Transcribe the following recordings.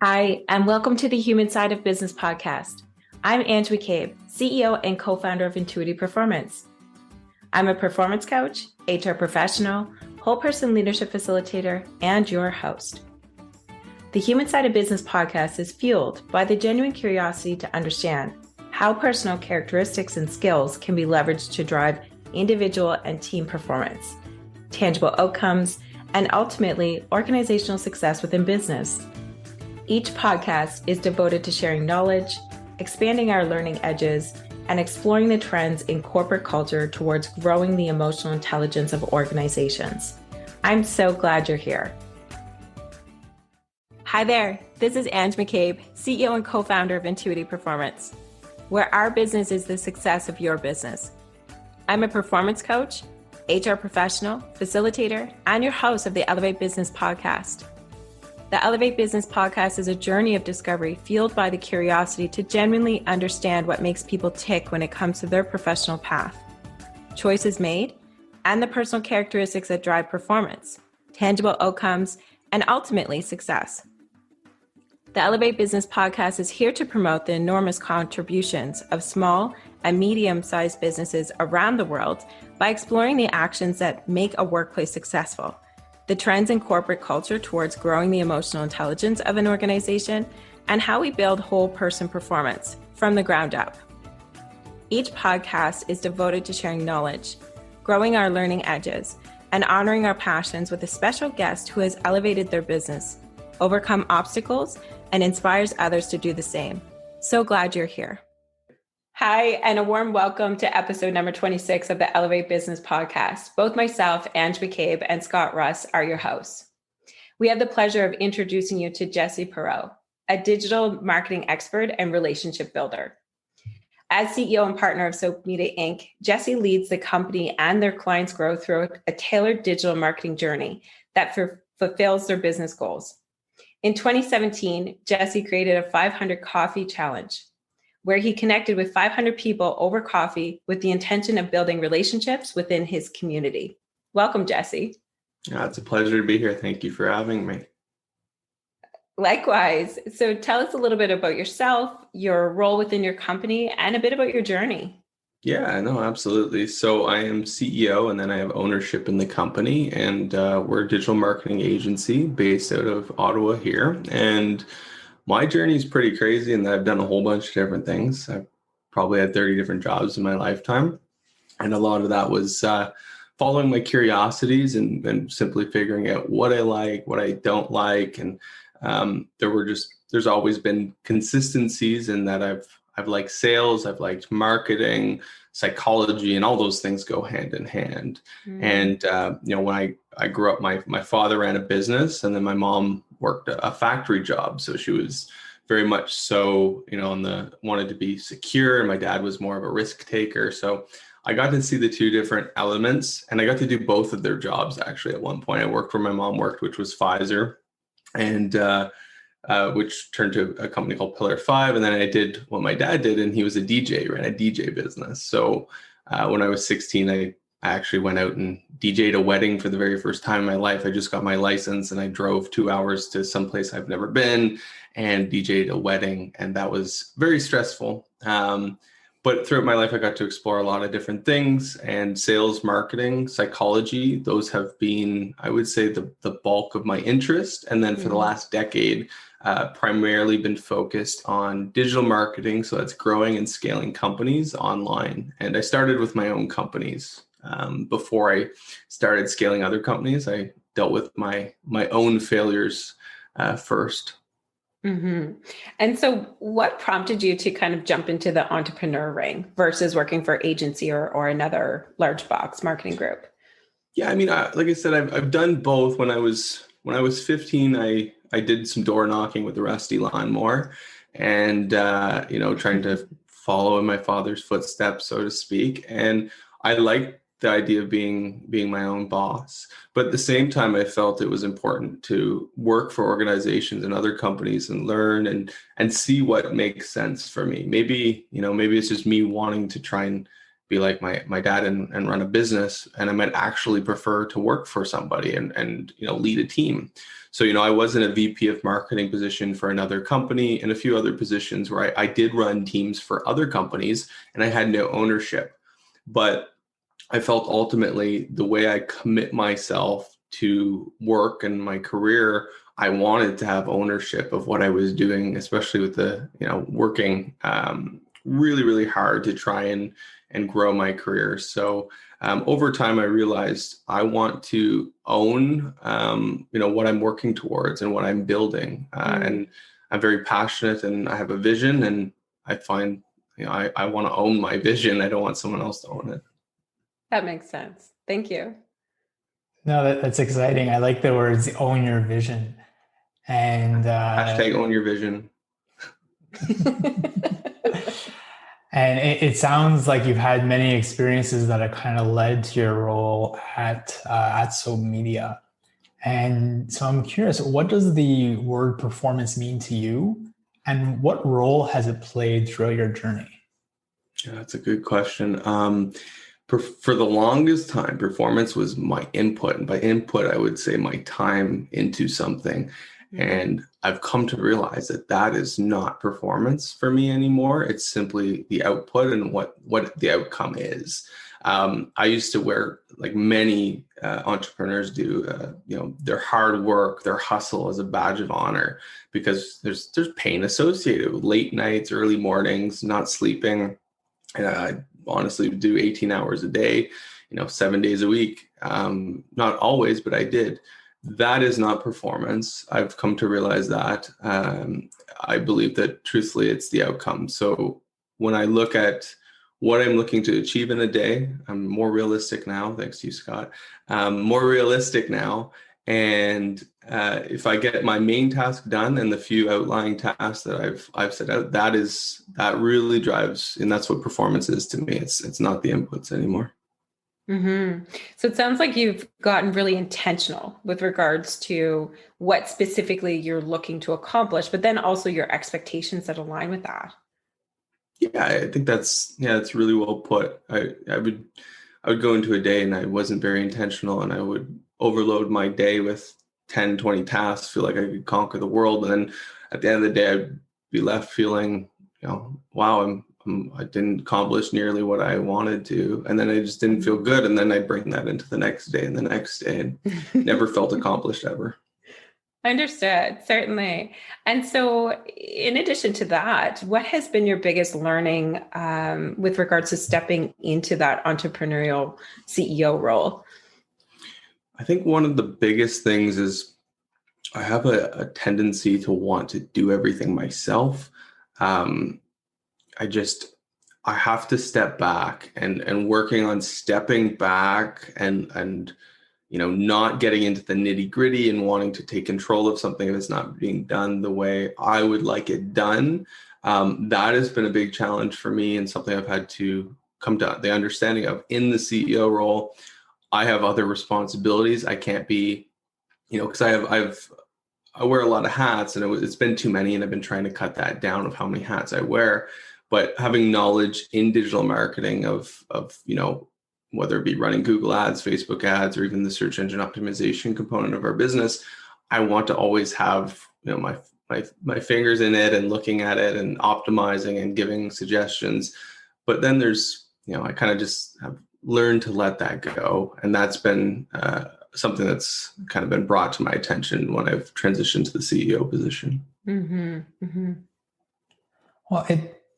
Hi, and welcome to the Human Side of Business podcast. I'm Ange McCabe, CEO and co-founder of Intuitive Performance. I'm a performance coach, HR professional, whole person leadership facilitator, and your host. The Human Side of Business podcast is fueled by the genuine curiosity to understand how personal characteristics and skills can be leveraged to drive individual and team performance, tangible outcomes, and ultimately organizational success within business. Each podcast is devoted to sharing knowledge, expanding our learning edges, and exploring the trends in corporate culture towards growing the emotional intelligence of organizations. I'm so glad you're here. Hi there, this is Ange McCabe, CEO and co-founder of Intuitive Performance, where our business is the success of your business. I'm a performance coach, HR professional, facilitator, and your host of the Elevate Business podcast. The Elevate Business podcast is a journey of discovery fueled by the curiosity to genuinely understand what makes people tick when it comes to their professional path, choices made, and the personal characteristics that drive performance, tangible outcomes, and ultimately success. The Elevate Business podcast is here to promote the enormous contributions of small and medium-sized businesses around the world by exploring the actions that make a workplace successful, the trends in corporate culture towards growing the emotional intelligence of an organization, and how we build whole person performance from the ground up. Each podcast is devoted to sharing knowledge, growing our learning edges, and honoring our passions with a special guest who has elevated their business, overcome obstacles, and inspires others to do the same. So glad you're here. Hi, and a warm welcome to episode number 26 of the Elevate Business podcast. Both myself, Ange McCabe, and Scott Russ are your hosts. We have the pleasure of introducing you to Jesse Perreault, a digital marketing expert and relationship builder. As CEO and partner of Soap Media Inc., Jesse leads the company and their clients' growth through a tailored digital marketing journey that fulfills their business goals. In 2017, Jesse created a 500 coffee challenge, where he connected with 500 people over coffee with the intention of building relationships within his community. Welcome, Jesse. It's a pleasure to be here. Thank you for having me. Likewise. So tell us a little bit about yourself, your role within your company, and a bit about your journey. Yeah, no, absolutely. So I am CEO and then I have ownership in the company, and we're a digital marketing agency based out of Ottawa here. And my journey is pretty crazy in that I've done a whole bunch of different things. I've probably had 30 different jobs in my lifetime. And a lot of that was following my curiosities and simply figuring out what I like, what I don't like. And there's always been consistencies in that I've liked sales, I've liked marketing, psychology, and all those things go hand in hand. And, when I grew up, my father ran a business, and then my mom worked a factory job. So she was very much so, wanted to be secure. And my dad was more of a risk taker. So I got to see the two different elements, and I got to do both of their jobs. Actually, at one point I worked where my mom worked, which was Pfizer, and, which turned to a company called Pillar 5. And then I did what my dad did, and he was a DJ, ran a DJ business. So when I was 16, I actually went out and DJ'd a wedding for the very first time in my life. I just got my license, and I drove 2 hours to someplace I've never been and DJ'd a wedding. And that was very stressful. But throughout my life, I got to explore a lot of different things, and sales, marketing, psychology, those have been, I would say, the bulk of my interest. And then for the last decade, primarily been focused on digital marketing. So that's growing and scaling companies online. And I started with my own companies. Before I started scaling other companies, I dealt with my own failures first. Mm-hmm. And so what prompted you to kind of jump into the entrepreneur ring versus working for agency or another large box marketing group? Yeah, I mean, like I said, I've done both. When I was 15, I did some door knocking with the rusty lawnmower, and trying to follow in my father's footsteps, so to speak. And I liked the idea of being my own boss. But at the same time, I felt it was important to work for organizations and other companies and learn and see what makes sense for me. Maybe it's just me wanting to try and be like my dad and run a business, and I might actually prefer to work for somebody and lead a team. So I was in a VP of marketing position for another company and a few other positions where I did run teams for other companies and I had no ownership. But I felt ultimately the way I commit myself to work and my career, I wanted to have ownership of what I was doing, especially with the, working really, really hard to try and grow my career. So over time, I realized I want to own, what I'm working towards and what I'm building. And I'm very passionate and I have a vision, and I find, I want to own my vision. I don't want someone else to own it. That makes sense. Thank you. No, that's exciting. I like the words "own your vision" and hashtag own your vision. And it sounds like you've had many experiences that have kind of led to your role at So Media. And so I'm curious, what does the word performance mean to you, and what role has it played throughout your journey? Yeah, that's a good question. For the longest time, performance was my input. And by input, I would say my time into something. Mm-hmm. And I've come to realize that is not performance for me anymore. It's simply the output and what the outcome is. I used to wear, like many entrepreneurs do, their hard work, their hustle as a badge of honor, because there's pain associated with late nights, early mornings, not sleeping. And I honestly would do 18 hours a day, 7 days a week. Not always, but I did. That is not performance. I've come to realize that. I believe that truthfully, it's the outcome. So when I look at what I'm looking to achieve in a day, I'm more realistic now, thanks to you, Scott, more realistic now. And if I get my main task done and the few outlying tasks that I've set out, that really drives, and that's what performance is to me. It's not the inputs anymore. Mm-hmm. So it sounds like you've gotten really intentional with regards to what specifically you're looking to accomplish, but then also your expectations that align with that. Yeah, I think that's really well put. I would go into a day and I wasn't very intentional, and I would overload my day with 10, 20 tasks, feel like I could conquer the world. And then at the end of the day, I'd be left feeling, wow, I didn't accomplish nearly what I wanted to. And then I just didn't feel good. And then I bring that into the next day and the next day, and never felt accomplished ever. Understood, certainly. And so in addition to that, what has been your biggest learning with regards to stepping into that entrepreneurial CEO role? I think one of the biggest things is I have a tendency to want to do everything myself. I have to step back, and working on stepping back and not getting into the nitty gritty and wanting to take control of something if it's not being done the way I would like it done. That has been a big challenge for me, and something I've had to come to the understanding of. In the CEO role, I have other responsibilities. I can't be, because I wear a lot of hats, and it's been too many, and I've been trying to cut that down of how many hats I wear. But having knowledge in digital marketing of whether it be running Google ads, Facebook ads, or even the search engine optimization component of our business, I want to always have my fingers in it and looking at it and optimizing and giving suggestions. But then there's I kind of just have learned to let that go, and that's been something that's kind of been brought to my attention when I've transitioned to the CEO position. Mm-hmm. Mm-hmm. Well,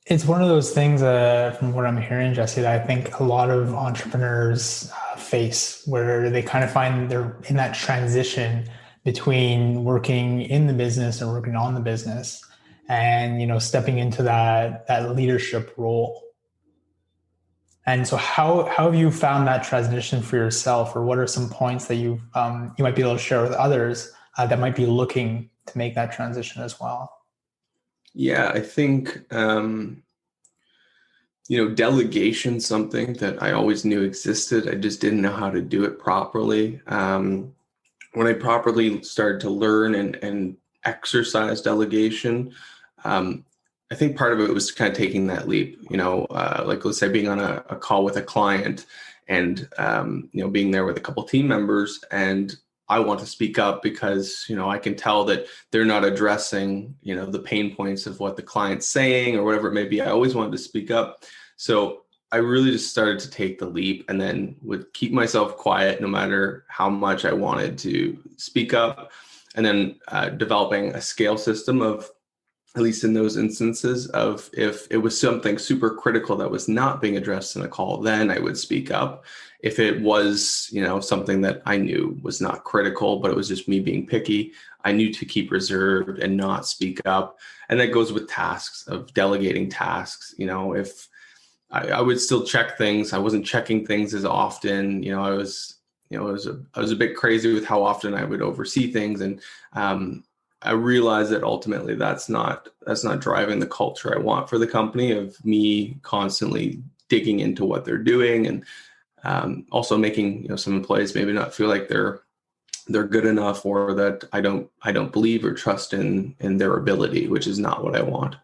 it's one of those things, from what I'm hearing, Jesse, that I think a lot of entrepreneurs face, where they kind of find they're in that transition between working in the business and working on the business, and stepping into that leadership role. And so how have you found that transition for yourself, or what are some points that you might be able to share with others that might be looking to make that transition as well? Yeah, I think, delegation, something that I always knew existed. I just didn't know how to do it properly. When I properly started to learn and exercise delegation, I think part of it was kind of taking that leap, like let's say being on a call with a client and, being there with a couple team members, and I want to speak up because, I can tell that they're not addressing, the pain points of what the client's saying or whatever it may be. I always wanted to speak up. So I really just started to take the leap and then would keep myself quiet no matter how much I wanted to speak up. And then developing a scale system of, at least in those instances, of if it was something super critical that was not being addressed in a call, then I would speak up. If it was, something that I knew was not critical, but it was just me being picky, I knew to keep reserved and not speak up. And that goes with tasks, of delegating tasks. If I would still check things, I wasn't checking things as often. I was a bit crazy with how often I would oversee things, and I realized that ultimately that's not driving the culture I want for the company, of me constantly digging into what they're doing, and also making some employees maybe not feel like they're good enough, or that I don't believe or trust in their ability, which is not what I want.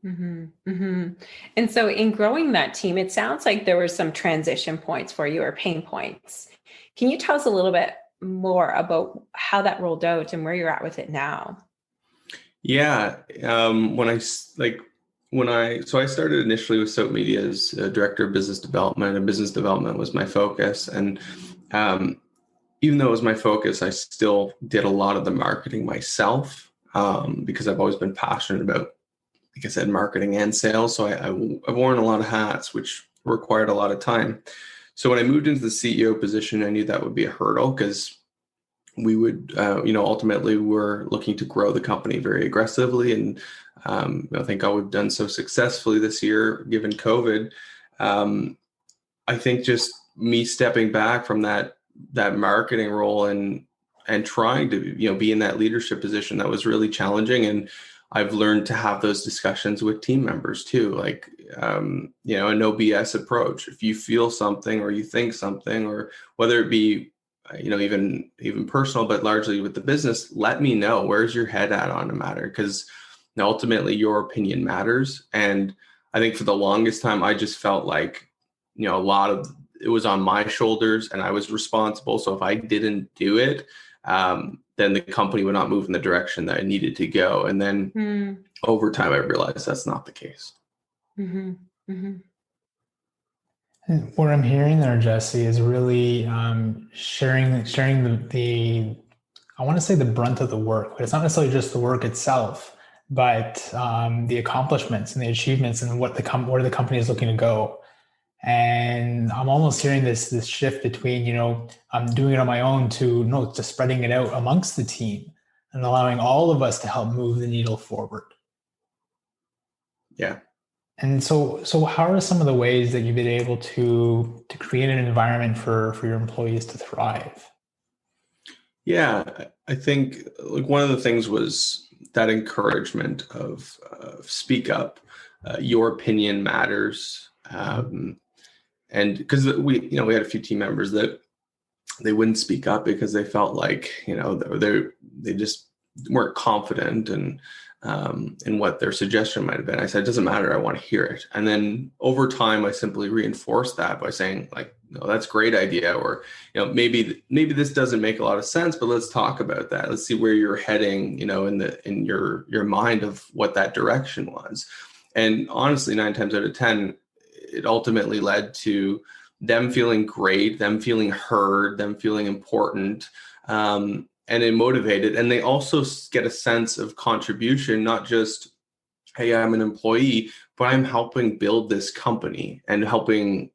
Mm-hmm, mm-hmm. And so in growing that team, it sounds like there were some transition points for you, or pain points. Can you tell us a little bit more about how that rolled out and where you're at with it now? Yeah. I started initially with Soap Media as director of business development, and business development was my focus. And even though it was my focus, I still did a lot of the marketing myself, because I've always been passionate about, like I said, marketing and sales. So I've worn a lot of hats, which required a lot of time. So when I moved into the CEO position, I knew that would be a hurdle, because we would, ultimately we're looking to grow the company very aggressively. And I think we've done so successfully this year, given COVID. I think just me stepping back from that marketing role and trying to, be in that leadership position, that was really challenging. And I've learned to have those discussions with team members too, like, a no BS approach. If you feel something or you think something, or whether it be, even personal, but largely with the business, let me know. Where's your head at on the matter? Because ultimately your opinion matters. And I think for the longest time, I just felt like, a lot of it was on my shoulders and I was responsible. So if I didn't do it, then the company would not move in the direction that I needed to go. And then over time, I realized that's not the case. Mm-hmm. Mm-hmm. And what I'm hearing there, Jesse, is really sharing the I want to say the brunt of the work, but it's not necessarily just the work itself, but the accomplishments and the achievements and where the company is looking to go. And I'm almost hearing this shift between, I'm doing it on my own to spreading it out amongst the team and allowing all of us to help move the needle forward. Yeah. And so how are some of the ways that you've been able to create an environment for your employees to thrive? Yeah, I think like one of the things was that encouragement of speak up, your opinion matters. And because we had a few team members that they wouldn't speak up because they felt like, they just weren't confident in what their suggestion might have been. I said, it doesn't matter. I want to hear it. And then over time, I simply reinforced that by saying like, no, that's a great idea. Or, maybe this doesn't make a lot of sense, but let's talk about that. Let's see where you're heading, in your mind of what that direction was. And honestly, 9 times out of 10, it ultimately led to them feeling great, them feeling heard, them feeling important, and it motivated. And they also get a sense of contribution, not just, hey, I'm an employee, but I'm helping build this company and helping,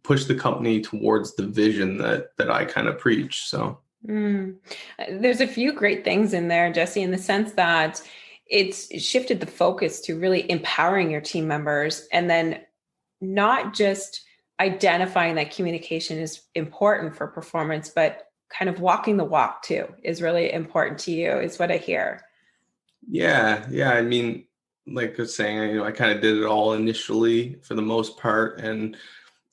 push the company towards the vision that I kind of preach. So there's a few great things in there, Jesse, in the sense that it's shifted the focus to really empowering your team members, and then not just identifying that communication is important for performance, but kind of walking the walk too is really important to you, is what I hear. Yeah. I mean, like I was saying, I kind of did it all initially for the most part, and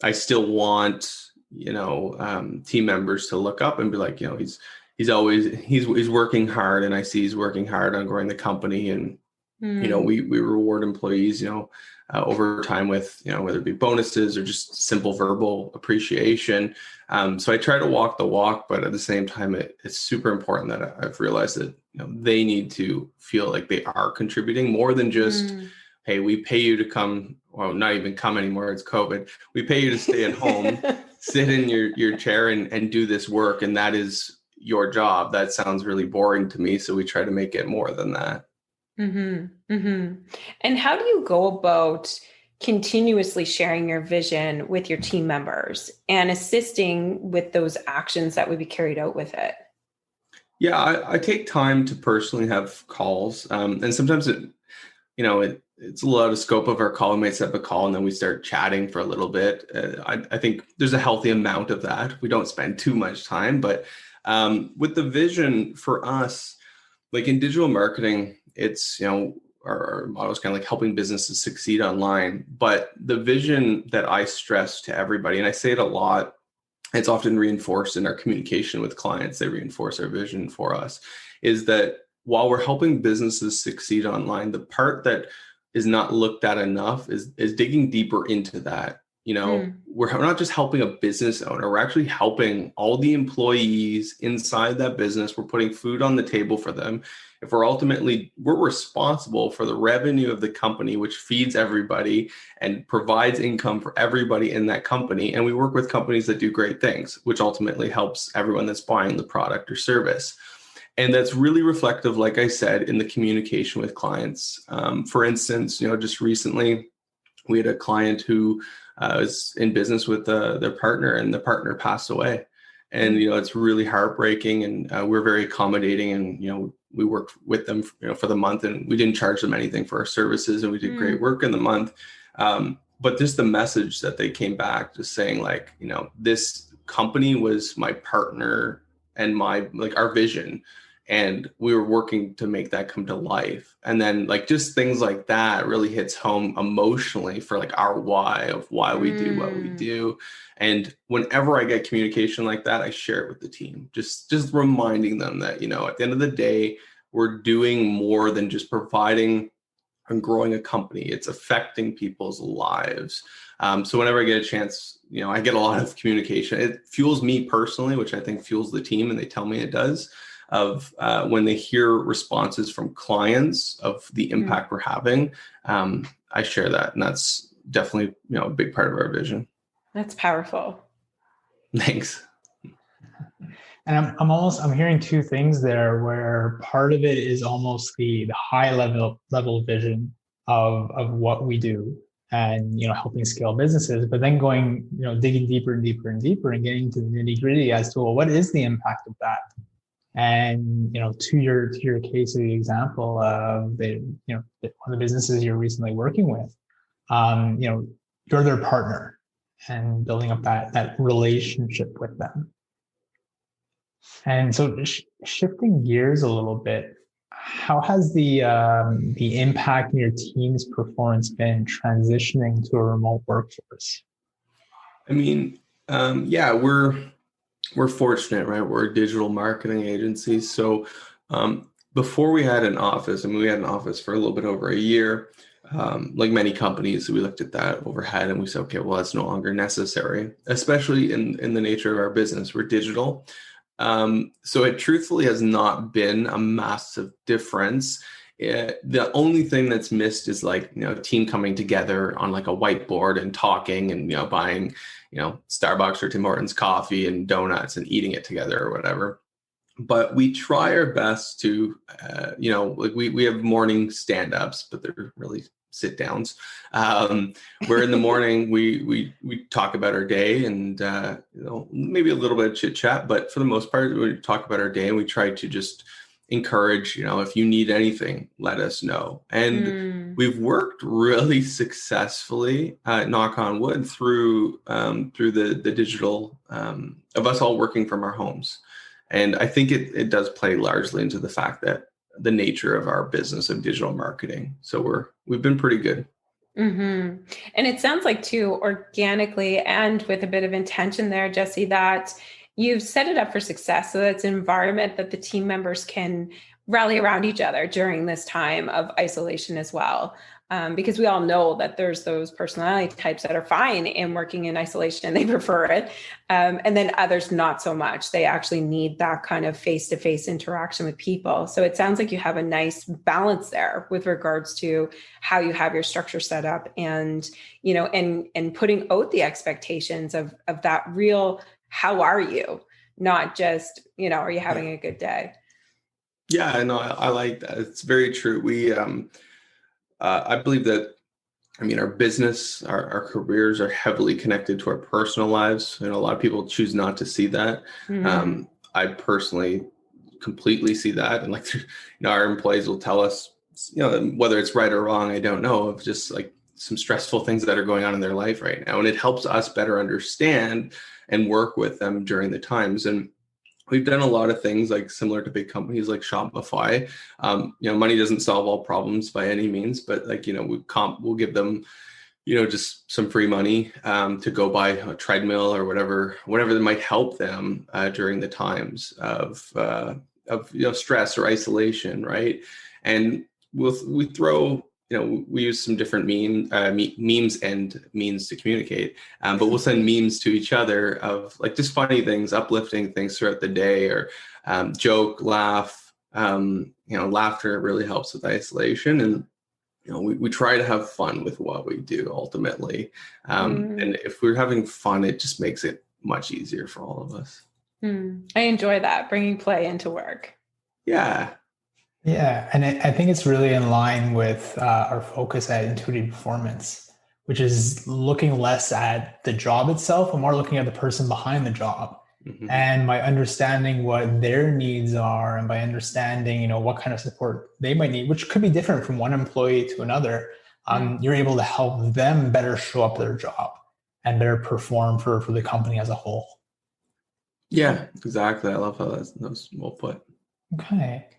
I still want, team members to look up and be like, he's working hard, and I see he's working hard on growing the company, and We reward employees, over time with, whether it be bonuses or just simple verbal appreciation. So I try to walk the walk, but at the same time, it's super important that I've realized that, they need to feel like they are contributing more than just, hey, we pay you to come, well, not even come anymore. It's COVID. We pay you to stay at home, sit in your chair and do this work. And that is your job. That sounds really boring to me. So we try to make it more than that. And how do you go about continuously sharing your vision with your team members and assisting with those actions that would be carried out with it? Yeah, I take time to personally have calls. And sometimes it's a little out of scope of our call. We might set up a call and then we start chatting for a little bit. I think there's a healthy amount of that. We don't spend too much time, but with the vision for us, like in digital marketing, it's, our motto is kind of like helping businesses succeed online. But the vision that I stress to everybody, and I say it a lot, it's often reinforced in our communication with clients, they reinforce our vision for us, is that while we're helping businesses succeed online, the part that is not looked at enough is digging deeper into that. We're not just helping a business owner, we're actually helping all the employees inside that business. We're putting food on the table for them. If we're responsible for the revenue of the company, which feeds everybody and provides income for everybody in that company. And we work with companies that do great things, which ultimately helps everyone that's buying the product or service. And that's really reflective, like I said, in the communication with clients. For instance, just recently, we had a client who was in business with their partner, and the partner passed away. And, it's really heartbreaking, and we're very accommodating, and, we worked with them, for the month, and we didn't charge them anything for our services, and we did great work in the month. But just the message that they came back just saying, like, this company was my partner and our vision. And we were working to make that come to life. And then like just things like that really hits home emotionally for like our why of why we do what we do. And whenever I get communication like that, I share it with the team, just reminding them that, at the end of the day, we're doing more than just providing and growing a company. It's affecting people's lives. So whenever I get a chance, I get a lot of communication. It fuels me personally, which I think fuels the team, and they tell me it does. Of when they hear responses from clients of the impact we're having, I share that, and that's definitely a big part of our vision. That's powerful. Thanks. And I'm hearing two things there, where part of it is almost the high level vision of what we do, and helping scale businesses, but then going digging deeper and deeper and deeper and getting to the nitty gritty as to, well, what is the impact of that? And to your case of the example of one of the businesses you're recently working with, you're their partner and building up that relationship with them. And so shifting gears a little bit, how has the impact in your team's performance been transitioning to a remote workforce? I mean, we're fortunate, right? We're a digital marketing agency. So before we had an office, we had an office for a little bit over a year. Like many companies, we looked at that overhead and we said, okay, well, that's no longer necessary, especially in the nature of our business. We're digital. So it truthfully has not been a massive difference. The only thing that's missed is like, team coming together on like a whiteboard and talking and, buying, Starbucks or Tim Hortons coffee and donuts and eating it together or whatever. But we try our best to, like we have morning stand-ups, but they're really sit downs. Where in the morning we talk about our day and, maybe a little bit of chit chat, but for the most part, we talk about our day and we try to just encourage, if you need anything, let us know. And we've worked really successfully, knock on wood, through the digital, of us all working from our homes. And I think it does play largely into the fact that the nature of our business of digital marketing. So we've been pretty good. And it sounds like too, organically and with a bit of intention there, Jesse, that you've set it up for success. So that's an environment that the team members can rally around each other during this time of isolation as well. Because we all know that there's those personality types that are fine in working in isolation and they prefer it. And then others not so much. They actually need that kind of face-to-face interaction with people. So it sounds like you have a nice balance there with regards to how you have your structure set up and, and putting out the expectations of that real, how are you? Not just, are you having a good day? Yeah, no, I like that. It's very true. I believe that, our business, our careers are heavily connected to our personal lives. A lot of people choose not to see that. Mm-hmm. I personally completely see that. And our employees will tell us, whether it's right or wrong, I don't know, of just like some stressful things that are going on in their life right now. And it helps us better understand and work with them during the times. And we've done a lot of things like similar to big companies like Shopify. Money doesn't solve all problems by any means, but we'll give them, just some free money to go buy a treadmill or whatever that might help them during the times of stress or isolation, right? And we throw. We use some different memes and means to communicate, but we'll send memes to each other of like just funny things, uplifting things throughout the day, or joke, laugh. Laughter really helps with isolation, and we try to have fun with what we do ultimately. And if we're having fun, it just makes it much easier for all of us. I enjoy that, bringing play into work. Yeah. Yeah, and I think it's really in line with our focus at Intuitive Performance, which is looking less at the job itself and more looking at the person behind the job. Mm-hmm. And by understanding what their needs are and by understanding, what kind of support they might need, which could be different from one employee to another, you're able to help them better show up their job and better perform for the company as a whole. Yeah, exactly. I love how that's well put. Okay.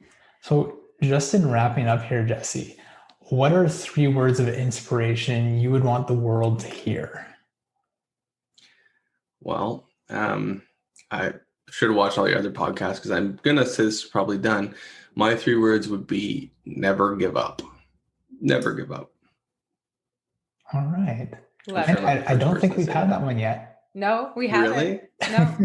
So just in wrapping up here, Jesse, what are 3 words of inspiration you would want the world to hear? Well, I should have watched all your other podcasts because I'm going to say this is probably done. My 3 words would be never give up. Never give up. All right. I don't think we've had that one yet. No, we haven't. Really? No,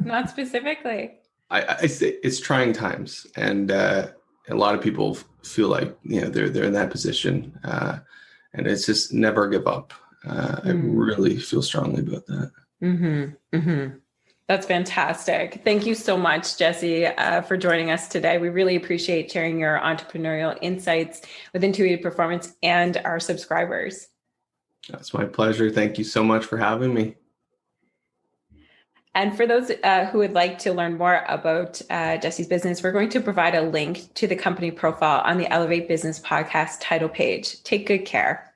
not specifically. I say it's trying times, and a lot of people feel like they're in that position, and it's just never give up. I really feel strongly about that. Mm-hmm. Mm-hmm. That's fantastic. Thank you so much, Jesse, for joining us today. We really appreciate sharing your entrepreneurial insights with Intuitive Performance and our subscribers. That's my pleasure. Thank you so much for having me. And for those who would like to learn more about Jesse's business, we're going to provide a link to the company profile on the Elevate Business podcast title page. Take good care.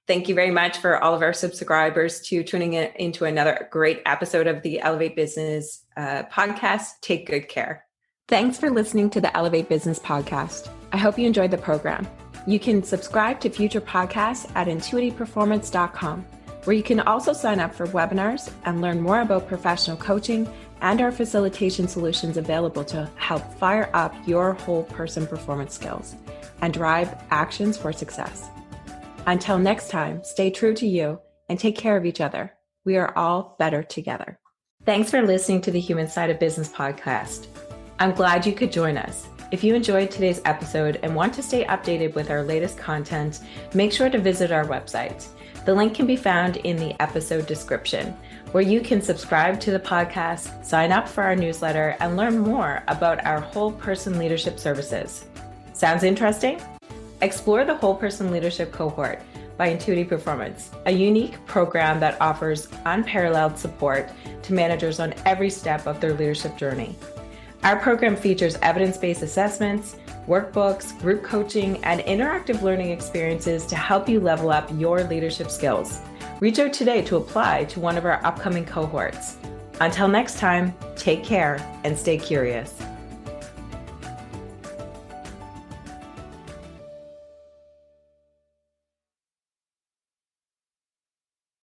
Thank you very much for all of our subscribers to tuning in into another great episode of the Elevate Business podcast. Take good care. Thanks for listening to the Elevate Business podcast. I hope you enjoyed the program. You can subscribe to future podcasts at intuitiveperformance.com. where you can also sign up for webinars and learn more about professional coaching and our facilitation solutions available to help fire up your whole person performance skills and drive actions for success. Until next time, stay true to you and take care of each other. We are all better together. Thanks for listening to the Human Side of Business podcast. I'm glad you could join us. If you enjoyed today's episode and want to stay updated with our latest content, make sure to visit our website. The link can be found in the episode description, where you can subscribe to the podcast, sign up for our newsletter, and learn more about our whole person leadership services. Sounds interesting? Explore the Whole Person Leadership Cohort by Intuitive Performance, a unique program that offers unparalleled support to managers on every step of their leadership journey. Our program features evidence-based assessments, workbooks, group coaching, and interactive learning experiences to help you level up your leadership skills. Reach out today to apply to one of our upcoming cohorts. Until next time, take care and stay curious.